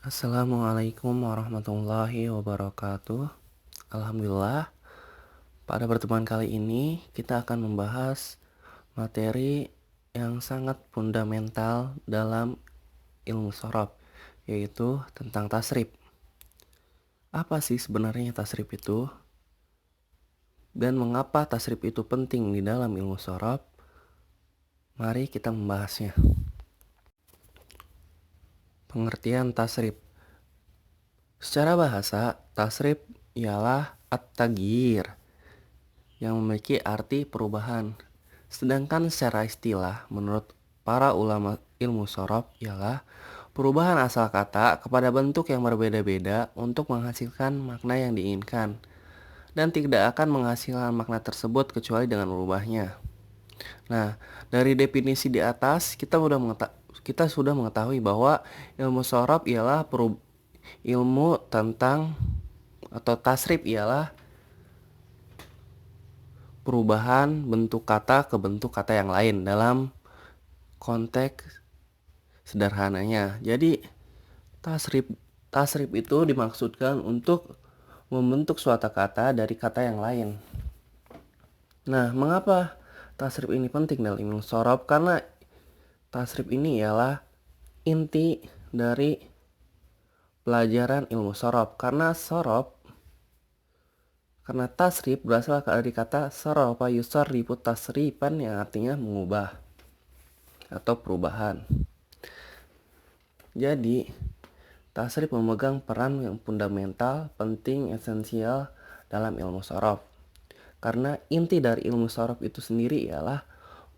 Assalamualaikum warahmatullahi wabarakatuh. Alhamdulillah, pada pertemuan kali ini kita akan membahas materi yang sangat fundamental dalam ilmu sorof, yaitu tentang tasrif. Apa sih sebenarnya tasrif itu? Dan mengapa tasrif itu penting di dalam ilmu sorof? Mari kita membahasnya. Pengertian tasrif. Secara bahasa, tasrif ialah at-taghyir yang memiliki arti perubahan. Sedangkan secara istilah, menurut para ulama ilmu sorof ialah perubahan asal kata kepada bentuk yang berbeda-beda untuk menghasilkan makna yang diinginkan, dan tidak akan menghasilkan makna tersebut kecuali dengan merubahnya. Nah, dari definisi di atas kita sudah mengetahui bahwa ilmu sorof ialah ilmu tentang atau tasrif ialah perubahan bentuk kata ke bentuk kata yang lain dalam konteks sederhananya. Jadi tasrif itu dimaksudkan untuk membentuk suatu kata dari kata yang lain. Nah, mengapa tasrif ini penting dalam ilmu sorof? Karena tasrif ini ialah inti dari pelajaran ilmu sorof. Karena tasrif berasal dari kata sorofa yusarrifu tasrifan yang artinya mengubah atau perubahan. Jadi, tasrif memegang peran yang fundamental, penting, esensial dalam ilmu sorof. Karena inti dari ilmu sorof itu sendiri ialah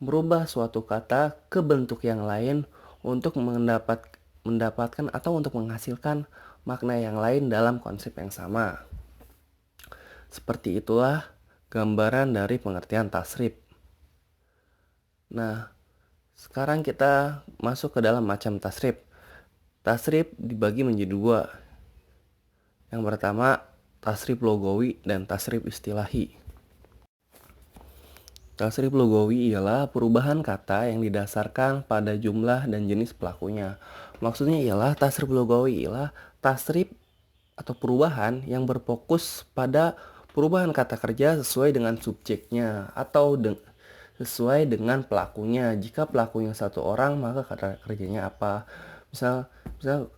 merubah suatu kata ke bentuk yang lain untuk mendapatkan atau untuk menghasilkan makna yang lain dalam konsep yang sama. Seperti itulah gambaran dari pengertian tasrif. Nah, sekarang kita masuk ke dalam macam tasrif. Tasrif dibagi menjadi dua. Yang pertama, tasrif logawi dan tasrif istilahi. Tasrif logawi ialah perubahan kata yang didasarkan pada jumlah dan jenis pelakunya. Maksudnya ialah tasrif logawi ialah tasrif atau perubahan yang berfokus pada perubahan kata kerja sesuai dengan subjeknya atau sesuai dengan pelakunya. Jika pelakunya satu orang, maka kata kerjanya apa? Misal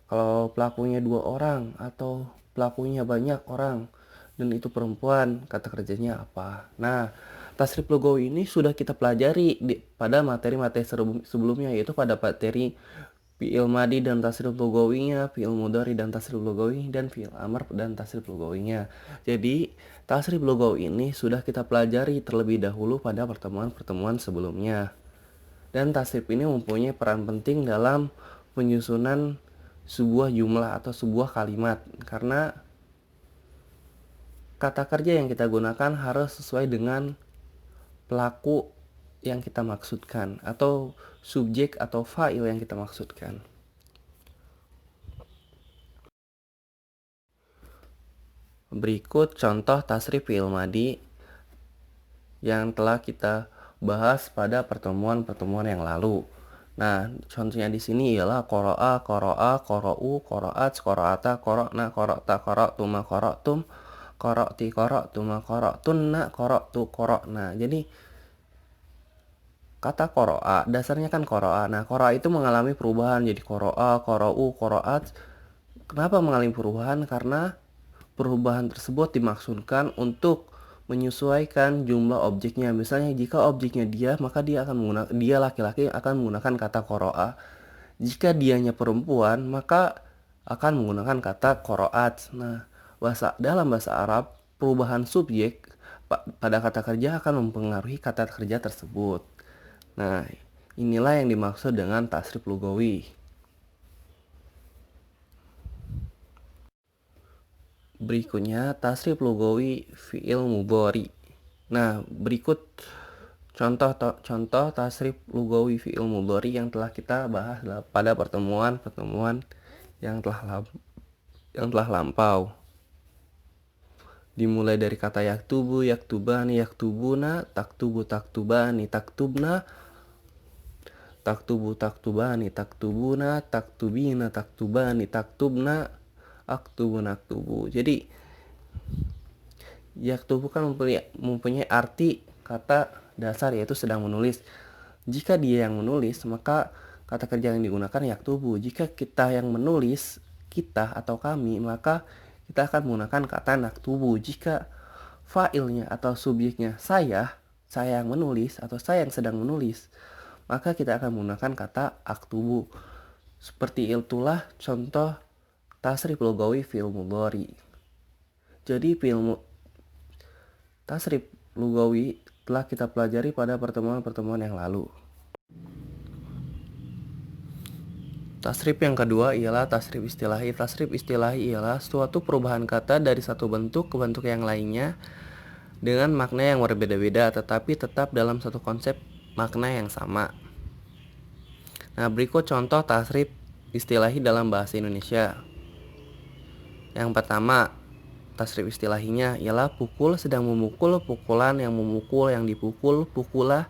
kalau pelakunya 2 orang atau pelakunya banyak orang dan itu perempuan, kata kerjanya apa? Nah, tasrif logawi ini sudah kita pelajari pada materi-materi sebelumnya, yaitu pada materi fi'il madi dan tasrif logawinya, fi'il mudhari dan tasrif logawi, dan fi'il amr dan tasrif logawinya. Jadi, tasrif logawi ini sudah kita pelajari terlebih dahulu pada pertemuan-pertemuan sebelumnya. Dan tasrif ini mempunyai peran penting dalam penyusunan sebuah jumlah atau sebuah kalimat. Karena kata kerja yang kita gunakan harus sesuai dengan pelaku yang kita maksudkan atau subjek atau fa'il yang kita maksudkan. Berikut contoh tasrif fi'il madi yang telah kita bahas pada pertemuan-pertemuan yang lalu. Nah, contohnya di sini ialah qara'a, qara'u, qara'at, qara'ata, qara'na, qara'ta, qara'tuma, qara'tum, qara'ti, qara'tuma, qara'tunna, qara'tu, qara'na. Jadi kata qara'a dasarnya kan qara'a. Nah, qara'a itu mengalami perubahan jadi qara'a, qara'u, qara'at. Kenapa mengalami perubahan? Karena perubahan tersebut dimaksudkan untuk menyesuaikan jumlah objeknya. Misalnya jika objeknya dia, maka dia laki-laki akan menggunakan kata qara'a. Jika dianya perempuan, maka akan menggunakan kata qaraat. Nah, dalam bahasa Arab, perubahan subjek pada kata kerja akan mempengaruhi kata kerja tersebut. Nah, inilah yang dimaksud dengan tasrif lugawi. Berikutnya tasrif lugawi fi'il mudhari. Nah, berikut contoh tasrif lugawi fi'il mudhari yang telah kita bahas pada pertemuan yang telah lampau. Dimulai dari kata yaktubu, yaktubani, yaktubuna, taktubu, taktubani, taktubna, taktubu, taktubani, taktubuna, taktubina, taktubani, taktubna, aktubu, naktubu. Jadi yaktubu kan mempunyai arti kata dasar yaitu sedang menulis. Jika dia yang menulis, maka kata kerja yang digunakan yaktubu. Jika kita yang menulis, kita atau kami, maka kita akan menggunakan kata naktubu. Jika failnya atau subjeknya saya yang menulis atau saya yang sedang menulis, maka kita akan menggunakan kata aktubu. Seperti itulah contoh tasrif lugawi fi'il mudhari. Jadi tasrif lugawi telah kita pelajari pada pertemuan-pertemuan yang lalu. Tasrif yang kedua ialah tasrif istilahi. Tasrif istilahi ialah suatu perubahan kata dari satu bentuk ke bentuk yang lainnya dengan makna yang berbeda-beda tetapi tetap dalam satu konsep makna yang sama. Nah, berikut contoh tasrif istilahi dalam bahasa Indonesia. Yang pertama, tasrif istilahinya ialah pukul sedang memukul, pukulan yang memukul, yang dipukul, pukulah,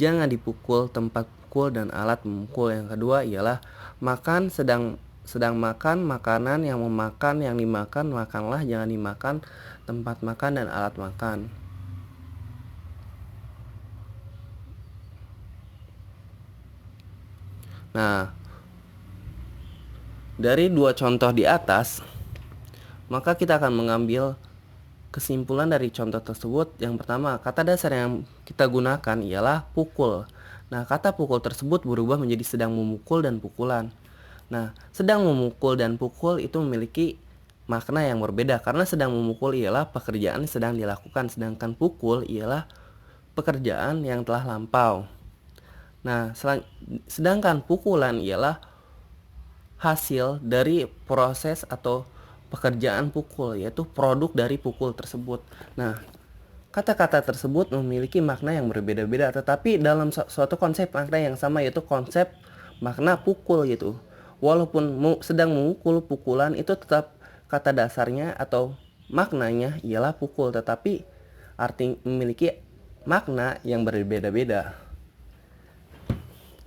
jangan dipukul, tempat pukul, dan alat memukul. Yang kedua ialah makan sedang makan, makanan yang memakan, yang dimakan, makanlah, jangan dimakan, tempat makan, dan alat makan. Nah, dari dua contoh di atas, maka kita akan mengambil kesimpulan dari contoh tersebut. Yang pertama, kata dasar yang kita gunakan ialah pukul. Nah, kata pukul tersebut berubah menjadi sedang memukul dan pukulan. Nah, sedang memukul dan pukul itu memiliki makna yang berbeda karena sedang memukul ialah pekerjaan sedang dilakukan, sedangkan pukul ialah pekerjaan yang telah lampau. Nah, sedangkan pukulan ialah hasil dari proses atau pekerjaan pukul, yaitu produk dari pukul tersebut. Nah, kata-kata tersebut memiliki makna yang berbeda-beda, tetapi dalam suatu konsep makna yang sama, yaitu konsep makna pukul gitu. Walaupun sedang memukul, pukulan itu tetap kata dasarnya atau maknanya ialah pukul, tetapi arti memiliki makna yang berbeda-beda.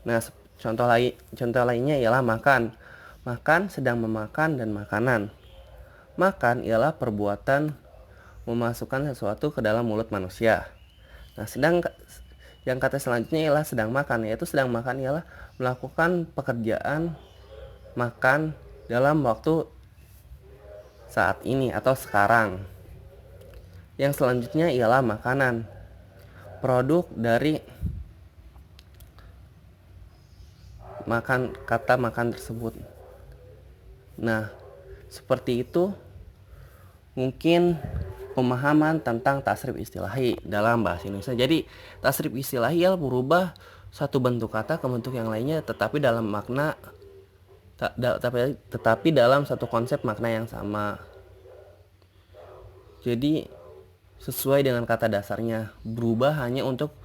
Nah, contoh lainnya ialah makan. Makan sedang memakan dan makanan. Makan ialah perbuatan memasukkan sesuatu ke dalam mulut manusia. Nah, yang kata selanjutnya ialah sedang makan, yaitu sedang makan ialah melakukan pekerjaan makan dalam waktu saat ini atau sekarang. Yang selanjutnya ialah makanan, produk dari kata makan tersebut. Nah, seperti itu mungkin pemahaman tentang tasrif istilahi dalam bahasa Indonesia. Jadi, tasrif istilahi ialah berubah satu bentuk kata ke bentuk yang lainnya tetapi dalam makna tetapi dalam satu konsep makna yang sama. Jadi, sesuai dengan kata dasarnya, berubah hanya untuk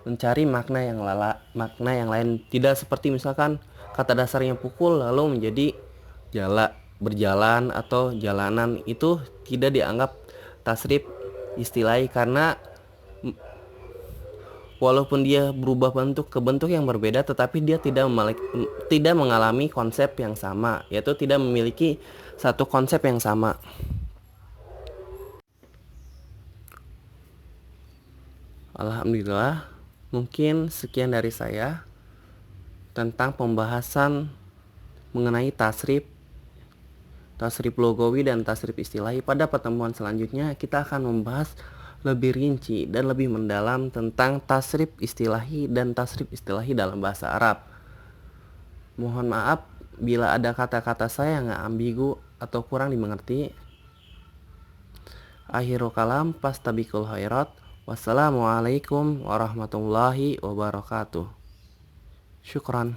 mencari makna yang lain. Tidak seperti misalkan kata dasarnya pukul lalu menjadi berjalan atau jalanan, itu tidak dianggap tasrif istilahi karena walaupun dia berubah bentuk ke bentuk yang berbeda tetapi dia tidak mengalami konsep yang sama, yaitu tidak memiliki satu konsep yang sama. Alhamdulillah, mungkin sekian dari saya tentang pembahasan mengenai tasrif lugawi dan tasrif istilahi. Pada pertemuan selanjutnya kita akan membahas lebih rinci dan lebih mendalam tentang tasrif istilahi dan tasrif istilahi dalam bahasa Arab. Mohon maaf bila ada kata-kata saya yang ambigu atau kurang dimengerti. Akhirul kalam, fastabiqul khairat. Wassalamualaikum warahmatullahi wabarakatuh. Syukran.